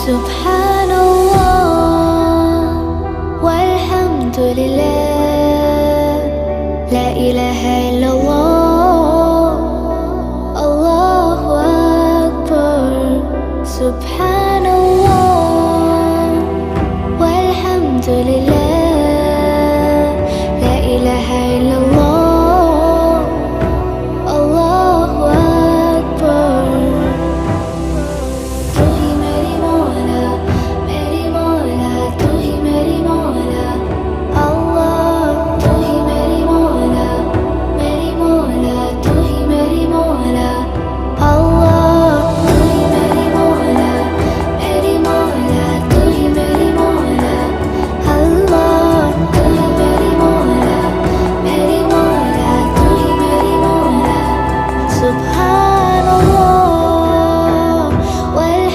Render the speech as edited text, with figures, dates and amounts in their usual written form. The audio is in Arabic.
سبحان الله والحمد لله، لا إله إلا الله، الله أكبر. سبحان